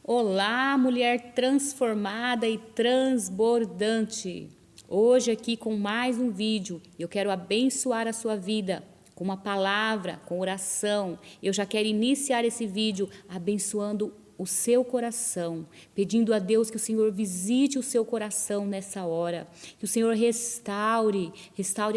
Olá, mulher transformada e transbordante. Hoje aqui com mais um vídeo, eu quero abençoar a sua vida com uma palavra, com oração. Eu já quero iniciar esse vídeo abençoando o seu coração, pedindo a Deus que o Senhor visite o seu coração nessa hora, que o Senhor restaure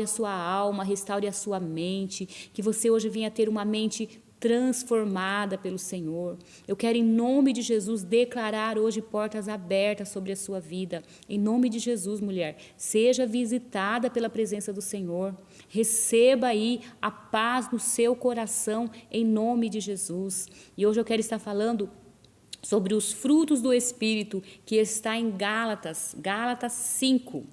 a sua alma, restaure a sua mente, que você hoje venha ter uma mente transformada pelo Senhor. Eu quero em nome de Jesus declarar hoje portas abertas sobre a sua vida. Em nome de Jesus, mulher, seja visitada pela presença do Senhor. Receba aí a paz no seu coração em nome de Jesus. E hoje eu quero estar falando sobre os frutos do Espírito que está em Gálatas 5.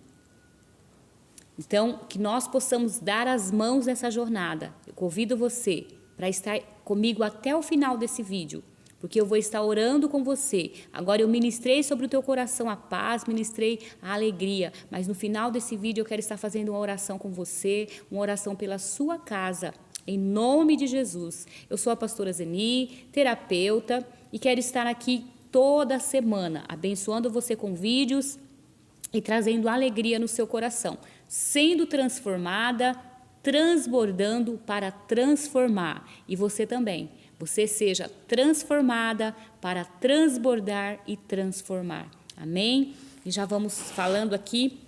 Então, que nós possamos dar as mãos nessa jornada. Eu convido você para estar comigo até o final desse vídeo, porque eu vou estar orando com você. Agora eu ministrei sobre o teu coração a paz, ministrei a alegria, mas no final desse vídeo eu quero estar fazendo uma oração com você, uma oração pela sua casa, em nome de Jesus. Eu sou a pastora Zeni, terapeuta, e quero estar aqui toda semana, abençoando você com vídeos e trazendo alegria no seu coração, sendo transformada, transbordando para transformar. E você também. Você seja transformada para transbordar e transformar. Amém? E já vamos falando aqui.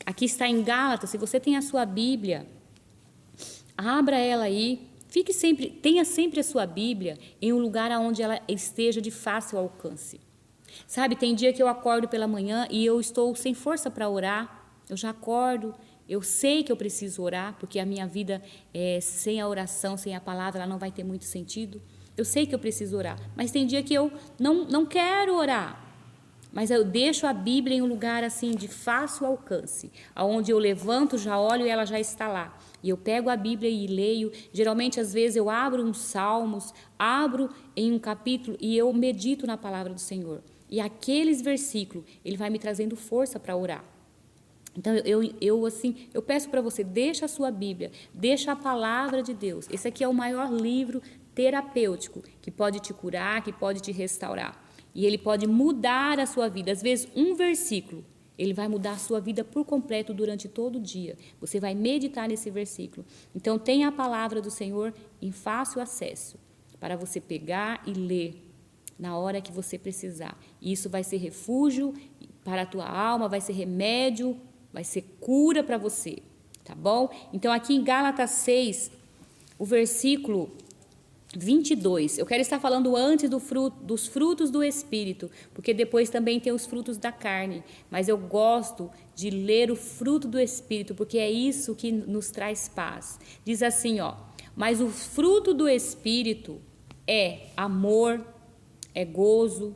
Aqui está em Gálatas. Se você tem a sua Bíblia, abra ela aí. Tenha sempre a sua Bíblia em um lugar onde ela esteja de fácil alcance. Sabe, tem dia que eu acordo pela manhã e eu estou sem força para orar. Eu já acordo. Eu sei que eu preciso orar, porque a minha vida, sem a oração, sem a palavra, ela não vai ter muito sentido. Eu sei que eu preciso orar, mas tem dia que eu não quero orar. Mas eu deixo a Bíblia em um lugar assim de fácil alcance, aonde eu levanto, já olho e ela já está lá. E eu pego a Bíblia e leio. Geralmente, às vezes, eu abro uns salmos, abro em um capítulo e eu medito na palavra do Senhor. E aqueles versículos, ele vai me trazendo força para orar. Então, eu peço para você, deixa a sua Bíblia, deixa a palavra de Deus. Esse aqui é o maior livro terapêutico que pode te curar, que pode te restaurar. E ele pode mudar a sua vida. Às vezes, um versículo, ele vai mudar a sua vida por completo durante todo o dia. Você vai meditar nesse versículo. Então, tenha a palavra do Senhor em fácil acesso, para você pegar e ler na hora que você precisar. E isso vai ser refúgio para a tua alma, vai ser remédio, vai ser cura para você, tá bom? Então, aqui em Gálatas 6, o versículo 22, eu quero estar falando antes dos frutos do Espírito, porque depois também tem os frutos da carne, mas eu gosto de ler o fruto do Espírito, porque é isso que nos traz paz. Diz assim, ó, mas o fruto do Espírito é amor, é gozo,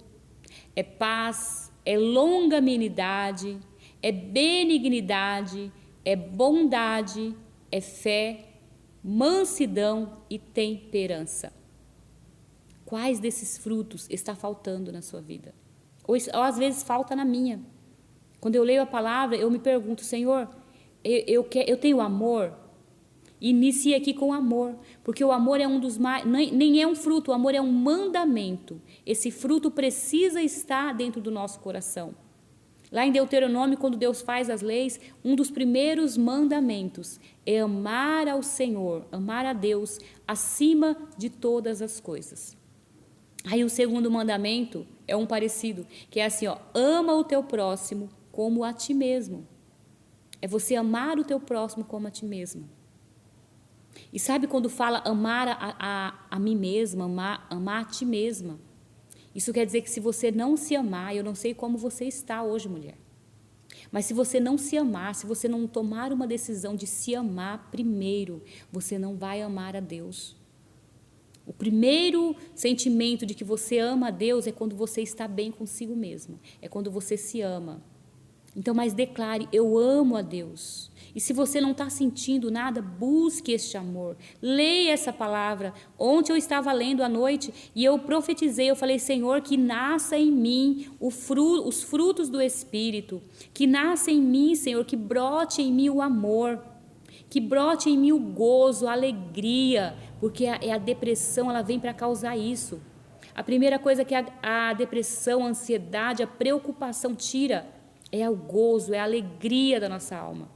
é paz, é longanimidade, é benignidade, é bondade, é fé, mansidão e temperança. Quais desses frutos está faltando na sua vida? Ou às vezes falta na minha. Quando eu leio a palavra, eu me pergunto, Senhor, eu tenho amor? Inicie aqui com amor, porque o amor é um dos mais, nem é um fruto, o amor é um mandamento. Esse fruto precisa estar dentro do nosso coração. Lá em Deuteronômio, quando Deus faz as leis, um dos primeiros mandamentos é amar ao Senhor, amar a Deus acima de todas as coisas. Aí o segundo mandamento é um parecido, que é assim, ó, ama o teu próximo como a ti mesmo. É você amar o teu próximo como a ti mesmo. E sabe quando fala amar a mim mesma, amar a ti mesma? Isso quer dizer que se você não se amar, eu não sei como você está hoje, mulher, mas se você não se amar, se você não tomar uma decisão de se amar primeiro, você não vai amar a Deus. O primeiro sentimento de que você ama a Deus é quando você está bem consigo mesmo, é quando você se ama. Então, mas declare, eu amo a Deus. E se você não está sentindo nada, busque este amor. Leia essa palavra. Ontem eu estava lendo à noite e eu profetizei, eu falei, Senhor, que nasça em mim os frutos do Espírito. Que nasça em mim, Senhor, que brote em mim o amor. Que brote em mim o gozo, a alegria. Porque a depressão, ela vem para causar isso. A primeira coisa que a depressão, a ansiedade, a preocupação tira é o gozo, é a alegria da nossa alma.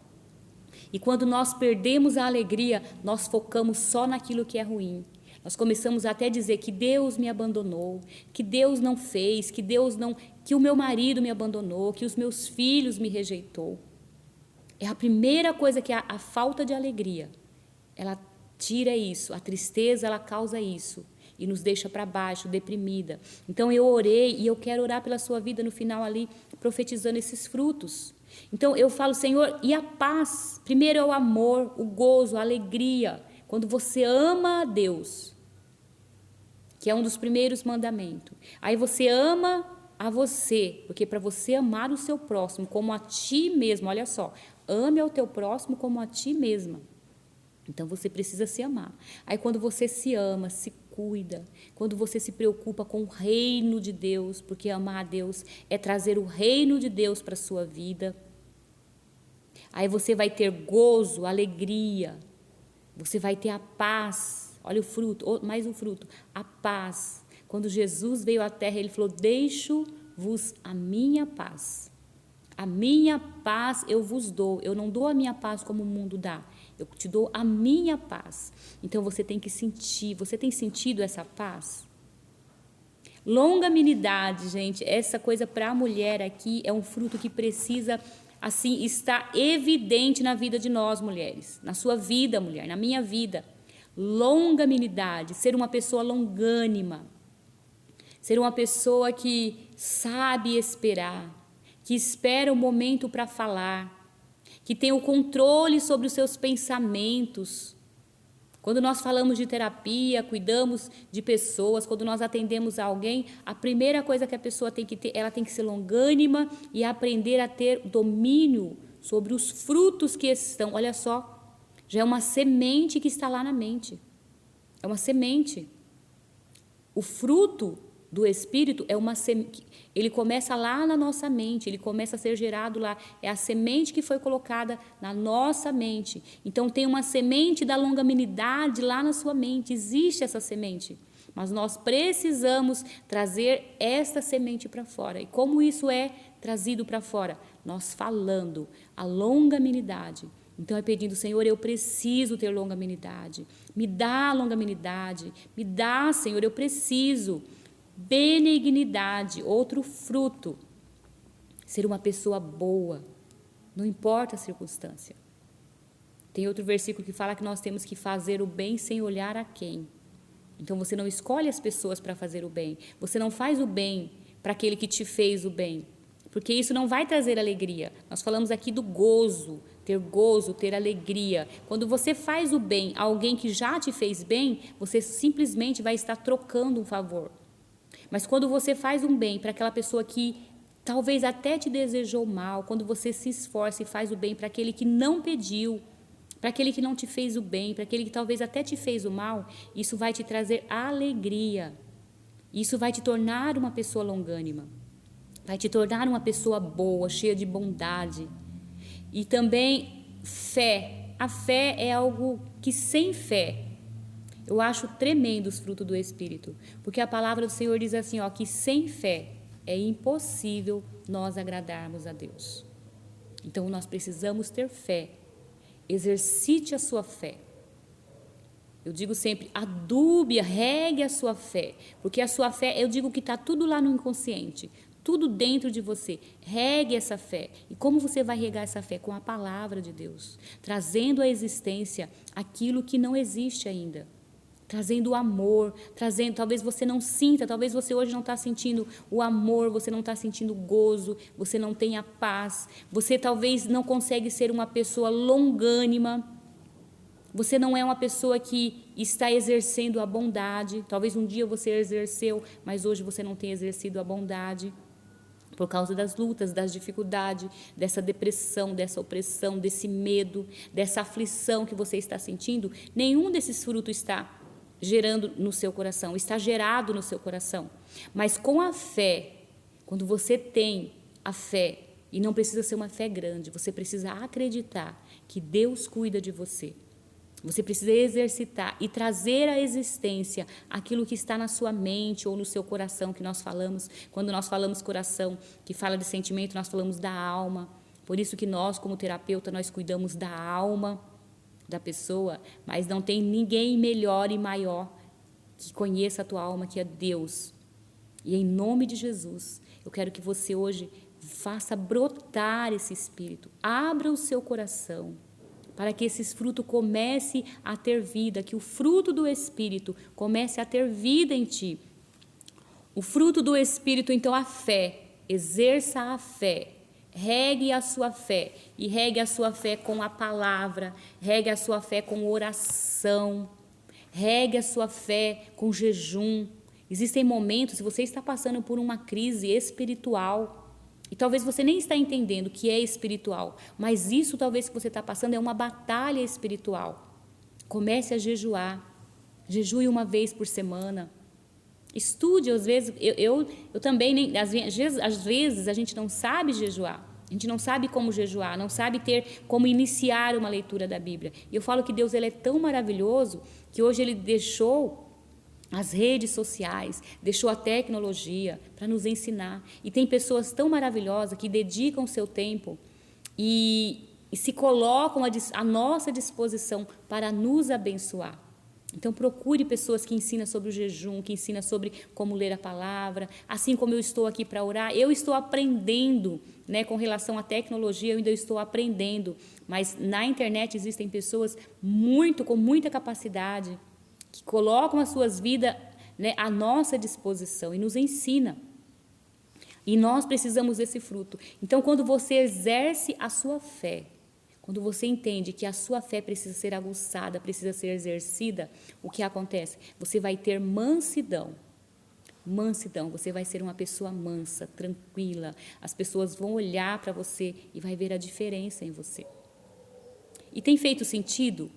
E quando nós perdemos a alegria, nós focamos só naquilo que é ruim. Nós começamos até a dizer que Deus me abandonou, que Deus não fez, que o meu marido me abandonou, que os meus filhos me rejeitou. É a primeira coisa que a falta de alegria, ela tira isso, a tristeza ela causa isso e nos deixa para baixo, deprimida. Então eu orei e eu quero orar pela sua vida no final ali, profetizando esses frutos. Então eu falo, Senhor, e a paz? Primeiro é o amor, o gozo, a alegria. Quando você ama a Deus, que é um dos primeiros mandamentos. Aí você ama a você, porque para você amar o seu próximo como a ti mesmo, olha só, ame ao teu próximo como a ti mesma. Então você precisa se amar. Aí quando você se ama, se cuida, quando você se preocupa com o reino de Deus, porque amar a Deus é trazer o reino de Deus para a sua vida. Aí você vai ter gozo, alegria, você vai ter a paz. Olha o fruto, mais um fruto, a paz. Quando Jesus veio à terra, ele falou, deixo-vos a minha paz. A minha paz eu vos dou. Eu não dou a minha paz como o mundo dá. Eu te dou a minha paz. Então você tem que sentir. Você tem sentido essa paz? Longanimidade, gente. Essa coisa para a mulher aqui é um fruto que precisa, assim, estar evidente na vida de nós, mulheres. Na sua vida, mulher. Na minha vida. Longanimidade. Ser uma pessoa longânima. Ser uma pessoa que sabe esperar. Que espera o momento para falar, que tem o controle sobre os seus pensamentos. Quando nós falamos de terapia, cuidamos de pessoas, quando nós atendemos a alguém, a primeira coisa que a pessoa tem que ter, ela tem que ser longânima e aprender a ter domínio sobre os frutos que estão. Olha só, já é uma semente que está lá na mente. É uma semente. O fruto do Espírito é uma semente, ele começa lá na nossa mente, ele começa a ser gerado lá, é a semente que foi colocada na nossa mente. Então tem uma semente da longanimidade lá na sua mente, existe essa semente, mas nós precisamos trazer esta semente para fora. E como isso é trazido para fora? Nós falando a longanimidade. Então é pedindo, Senhor, eu preciso ter longanimidade, me dá longanimidade, me dá, Senhor, eu preciso. Benignidade, outro fruto, ser uma pessoa boa, não importa a circunstância. Tem outro versículo que fala que nós temos que fazer o bem sem olhar a quem. Então você não escolhe as pessoas para fazer o bem, você não faz o bem para aquele que te fez o bem, porque isso não vai trazer alegria. Nós falamos aqui do gozo, ter alegria. Quando você faz o bem a alguém que já te fez bem, você simplesmente vai estar trocando um favor. Mas quando você faz um bem para aquela pessoa que talvez até te desejou mal, quando você se esforça e faz o bem para aquele que não pediu, para aquele que não te fez o bem, para aquele que talvez até te fez o mal, isso vai te trazer alegria. Isso vai te tornar uma pessoa longânima. Vai te tornar uma pessoa boa, cheia de bondade. E também fé. A fé é algo que sem fé, eu acho tremendo os frutos do Espírito, porque a palavra do Senhor diz assim, ó, que sem fé é impossível nós agradarmos a Deus. Então nós precisamos ter fé. Exercite a sua fé. Eu digo sempre, adube, regue a sua fé, porque a sua fé, eu digo que está tudo lá no inconsciente, tudo dentro de você. Regue essa fé. E como você vai regar essa fé? Com a palavra de Deus, trazendo à existência aquilo que não existe ainda. Trazendo o amor, trazendo, talvez você não sinta, talvez você hoje não está sentindo o amor, você não está sentindo o gozo, você não tenha paz, você talvez não consegue ser uma pessoa longânima, você não é uma pessoa que está exercendo a bondade, talvez um dia você exerceu, mas hoje você não tem exercido a bondade, por causa das lutas, das dificuldades, dessa depressão, dessa opressão, desse medo, dessa aflição que você está sentindo, nenhum desses frutos está gerando no seu coração, está gerado no seu coração. Mas com a fé, quando você tem a fé, e não precisa ser uma fé grande, você precisa acreditar que Deus cuida de você. Você precisa exercitar e trazer à existência aquilo que está na sua mente ou no seu coração, que nós falamos. Quando nós falamos coração, que fala de sentimento, nós falamos da alma. Por isso que nós, como terapeuta, nós cuidamos da alma da pessoa, mas não tem ninguém melhor e maior que conheça a tua alma, que é Deus. E em nome de Jesus, eu quero que você hoje faça brotar esse espírito, abra o seu coração, para que esses frutos comecem a ter vida, que o fruto do Espírito comece a ter vida em ti. O fruto do Espírito, então, a fé. Exerça a fé. Regue a sua fé. E regue a sua fé com a palavra. Regue a sua fé com oração. Regue a sua fé com jejum. Existem momentos, se você está passando por uma crise espiritual, e talvez você nem está entendendo o que é espiritual, mas isso talvez que você está passando é uma batalha espiritual. Comece a jejuar. Jejue uma vez por semana. Estude, às vezes, eu também, nem, às vezes a gente não sabe jejuar. A gente não sabe como jejuar, não sabe ter como iniciar uma leitura da Bíblia. E eu falo que Deus ele é tão maravilhoso que hoje Ele deixou as redes sociais, deixou a tecnologia para nos ensinar. E tem pessoas tão maravilhosas que dedicam o seu tempo e se colocam à nossa disposição para nos abençoar. Então procure pessoas que ensinam sobre o jejum, que ensinam sobre como ler a palavra. Assim como eu estou aqui para orar, eu estou aprendendo, né, com relação à tecnologia, eu ainda estou aprendendo. Mas na internet existem pessoas com muita capacidade, que colocam as suas vidas, né, à nossa disposição e nos ensina. E nós precisamos desse fruto. Então, quando você exerce a sua fé, quando você entende que a sua fé precisa ser aguçada, precisa ser exercida, o que acontece? Você vai ter mansidão. Mansidão, você vai ser uma pessoa mansa, tranquila. As pessoas vão olhar para você e vai ver a diferença em você. E tem feito sentido?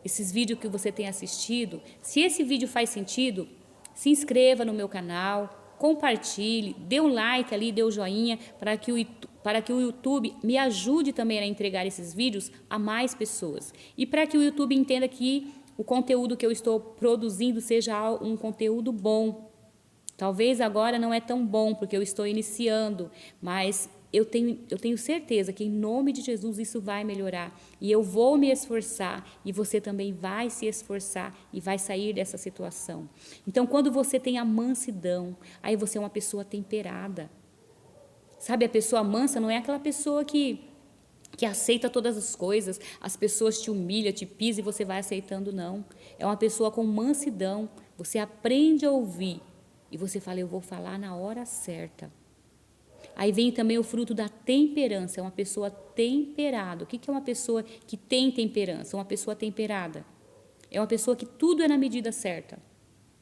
Esses vídeos que você tem assistido, se esse vídeo faz sentido, se inscreva no meu canal, compartilhe, dê um like ali, dê um joinha, para que o YouTube me ajude também a entregar esses vídeos a mais pessoas. E para que o YouTube entenda que o conteúdo que eu estou produzindo seja um conteúdo bom. Talvez agora não é tão bom, porque eu estou iniciando, mas eu tenho certeza que em nome de Jesus isso vai melhorar. E eu vou me esforçar e você também vai se esforçar e vai sair dessa situação. Então, quando você tem a mansidão, aí você é uma pessoa temperada. Sabe, a pessoa mansa não é aquela pessoa que aceita todas as coisas, as pessoas te humilham, te pisam e você vai aceitando, não. É uma pessoa com mansidão. Você aprende a ouvir e você fala, eu vou falar na hora certa. Aí vem também o fruto da temperança, é uma pessoa temperada. O que é uma pessoa que tem temperança? Uma pessoa temperada é uma pessoa que tudo é na medida certa.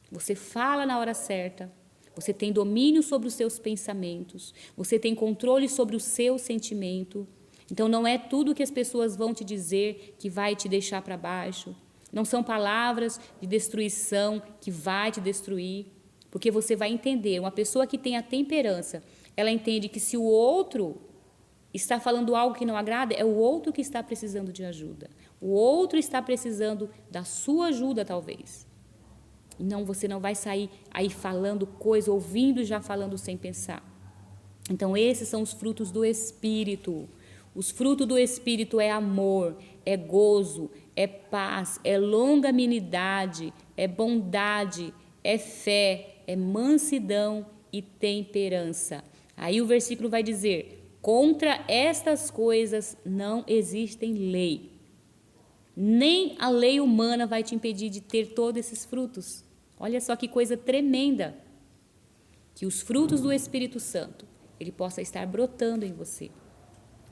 Você fala na hora certa, você tem domínio sobre os seus pensamentos, você tem controle sobre o seu sentimento. Então não é tudo que as pessoas vão te dizer que vai te deixar para baixo. Não são palavras de destruição que vai te destruir, porque você vai entender, uma pessoa que tem a temperança, ela entende que se o outro está falando algo que não agrada, é o outro que está precisando de ajuda. O outro está precisando da sua ajuda, talvez. Não, você não vai sair aí falando coisa, ouvindo e já falando sem pensar. Então, esses são os frutos do Espírito. Os frutos do Espírito é amor, é gozo, é paz, é longanimidade, é bondade, é fé, é mansidão e temperança. Aí o versículo vai dizer, contra estas coisas não existem lei. Nem a lei humana vai te impedir de ter todos esses frutos. Olha só que coisa tremenda. Que os frutos do Espírito Santo, ele possa estar brotando em você.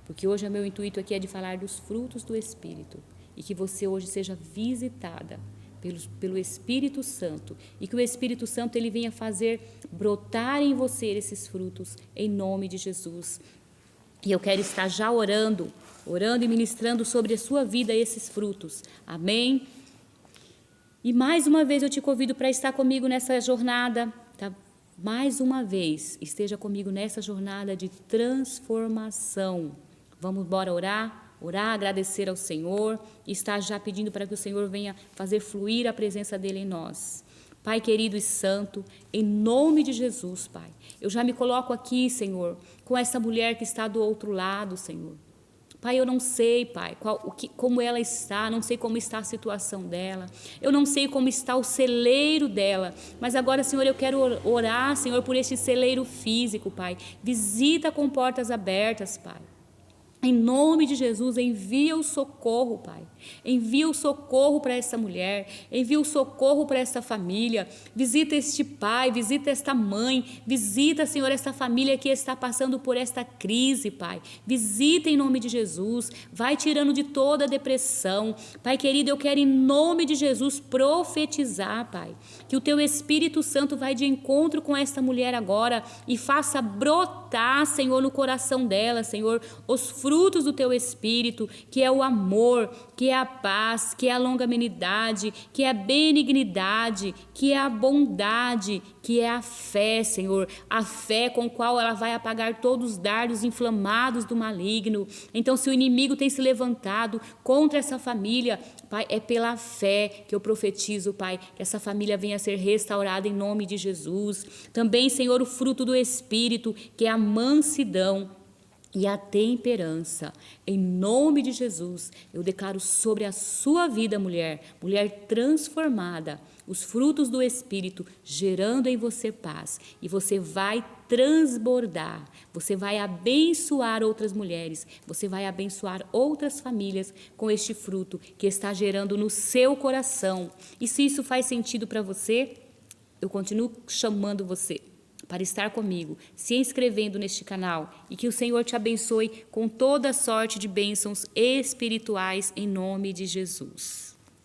Porque hoje o meu intuito aqui é de falar dos frutos do Espírito. E que você hoje seja visitada pelo Espírito Santo. E que o Espírito Santo ele venha fazer brotar em você esses frutos, em nome de Jesus. E eu quero estar já orando e ministrando sobre a sua vida esses frutos. Amém? E mais uma vez eu te convido para estar comigo nessa jornada, tá? Mais uma vez, esteja comigo nessa jornada de transformação. Vamos embora orar? orar, agradecer ao Senhor e estar já pedindo para que o Senhor venha fazer fluir a presença dEle em nós. Pai querido e santo, em nome de Jesus, Pai, eu já me coloco aqui, Senhor, com essa mulher que está do outro lado, Senhor. Pai, eu não sei, Pai, como ela está, não sei como está a situação dela, eu não sei como está o celeiro dela, mas agora, Senhor, eu quero orar, Senhor, por este celeiro físico, Pai. Visita com portas abertas, Pai. Em nome de Jesus, envia o socorro, Pai. Envia o socorro para essa mulher, envia o socorro para essa família. Visita este pai, visita esta mãe, visita, Senhor, esta família que está passando por esta crise, Pai. Visita em nome de Jesus, vai tirando de toda a depressão. Pai querido, eu quero em nome de Jesus profetizar, Pai, que o Teu Espírito Santo vai de encontro com esta mulher agora e faça brotar, Senhor, no coração dela, Senhor, os frutos do Teu Espírito, que é o amor, que é a paz, que é a longanimidade, que é a benignidade, que é a bondade, que é a fé, Senhor, a fé com a qual ela vai apagar todos os dardos inflamados do maligno. Então, se o inimigo tem se levantado contra essa família, Pai, é pela fé que eu profetizo, Pai, que essa família venha a ser restaurada em nome de Jesus. Também, Senhor, o fruto do Espírito, que é a mansidão e a temperança. Em nome de Jesus, eu declaro sobre a sua vida, mulher transformada, os frutos do Espírito gerando em você paz, e você vai transbordar, você vai abençoar outras mulheres, você vai abençoar outras famílias com este fruto que está gerando no seu coração. E se isso faz sentido para você, eu continuo chamando você para estar comigo, se inscrevendo neste canal, e que o Senhor te abençoe com toda sorte de bênçãos espirituais em nome de Jesus.